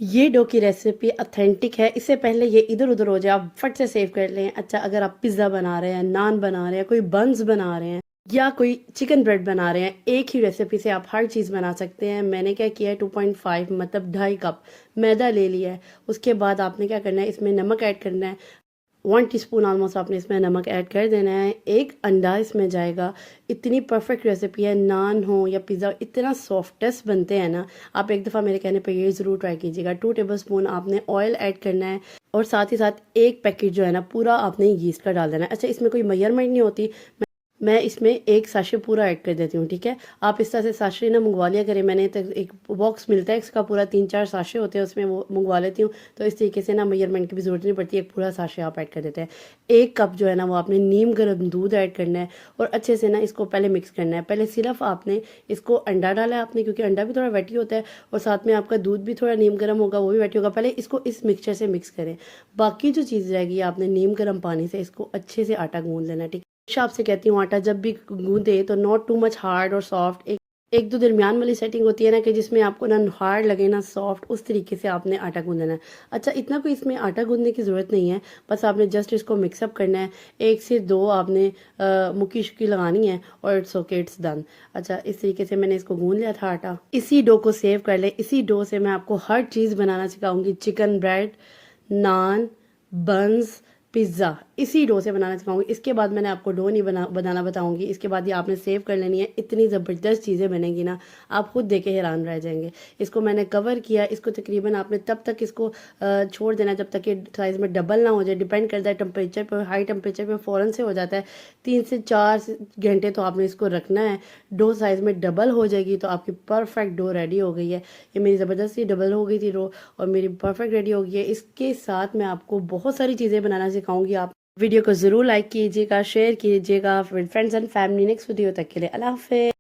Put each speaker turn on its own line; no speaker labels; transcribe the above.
ये डो की recipe authentic है। इससे पहले ये इधर उधर हो जाए आप फट से सेव कर लें। अच्छा, अगर आप पिज़्ज़ा बना रहे हैं, नान बना रहे हैं, कोई बंस बना रहे हैं या कोई चिकन ब्रेड बना रहे हैं, एक ही रेसिपी से आप हर चीज़ बना सकते हैं। मैंने क्या किया है, 2.5 मतलब 2.5 कप मैदा ले लिया है। उसके बाद आपने क्या करना है, इसमें नमक ऐड करना है। 1 टीस्पून ऑलमोस्ट आपने इसमें नमक ऐड कर देना है। एक अंडा इसमें जाएगा। इतनी परफेक्ट रेसिपी है, नान हो या पिज़्ज़ा इतना सॉफ्टेस्ट बनते हैं ना। आप एक दफ़ा मेरे कहने पर ये ज़रूर ट्राई कीजिएगा। 2 टेबल स्पून आपने ऑयल ऐड करना है और साथ ही साथ एक पैकेट जो है ना पूरा आपने यीस्ट का डाल देना है। अच्छा, इसमें कोई मेजरमेंट नहीं होती, मैं इसमें एक साशे पूरा ऐड कर देती हूँ, ठीक है। आप इस तरह से साशे ना मंगवा लिया करें। मैंने तो एक बॉक्स मिलता है इसका पूरा, 3-4 साशे होते हैं उसमें, वो मंगवा लेती हूँ। तो इस तरीके से ना मेजरमेंट की भी ज़रूरत नहीं पड़ती, एक पूरा साशे आप ऐड कर देते हैं। 1 कप जो है ना वो आपने नीम गर्म दूध ऐड करना है और अच्छे से ना इसको पहले मिक्स करना है। पहले सिर्फ आपने इसको अंडा डाला है आपने, क्योंकि अंडा भी थोड़ा वेटी होता है और साथ में आपका दूध भी थोड़ा नीम गर्म होगा, वो भी वेटी होगा। पहले इसको इस मिक्सचर से मिक्स करें। बाकी जो चीज़ रहेगी आपने नीम गर्म पानी से इसको अच्छे से आटा गूंद लेना है, ठीक है। हमेशा आपसे कहती हूँ, आटा जब भी गूंदे तो नॉट टू मच हार्ड और सॉफ्ट, एक एक दो दरमियान वाली सेटिंग होती है ना, कि जिसमें आपको ना हार्ड लगे ना सॉफ्ट, उस तरीके से आपने आटा गूंदना है। अच्छा, इतना कोई इसमें आटा गूंदने की ज़रूरत नहीं है, बस आपने जस्ट इसको मिक्सअप करना है। 1 से 2 आपने मुक्की शुक्की लगानी है और इट्स ओके, इट्स डन। अच्छा, इस तरीके से मैंने इसको गूंद लिया था आटा। इसी डो को सेव कर ले। इसी डो से मैं आपको हर चीज़ बनाना सिखाऊंगी। चिकन ब्रेड, नान, बंस, पिज़्ज़ा इसी डो से बनाना सिखाऊंगी। इसके बाद मैंने आपको डो नहीं बनाना बताऊंगी। इसके बाद ये आपने सेव कर लेनी है। इतनी ज़बरदस्त चीज़ें बनेंगी ना, आप खुद देख के हैरान रह जाएंगे। इसको मैंने कवर किया। इसको तकरीबन आपने तब तक इसको छोड़ देना जब तक ये साइज़ में डबल ना हो जाए। डिपेंड करता है टेम्परेचर पर, हाई टेम्परेचर पर फ़ौरन से हो जाता है। 3 से 4 घंटे तो आपने इसको रखना है। डो साइज़ में डबल हो जाएगी तो आपकी परफेक्ट डो रेडी हो गई है। ये मेरी ज़बरदस्ती डबल हो गई थी डो और मेरी परफेक्ट रेडी हो गई है। इसके साथ मैं आपको बहुत सारी चीज़ें बनाना सिखाऊंगी। आप वीडियो को ज़रूर लाइक कीजिएगा, शेयर कीजिएगा with friends and family. Next video तक के लिए अल्लाह हाफ़िज़।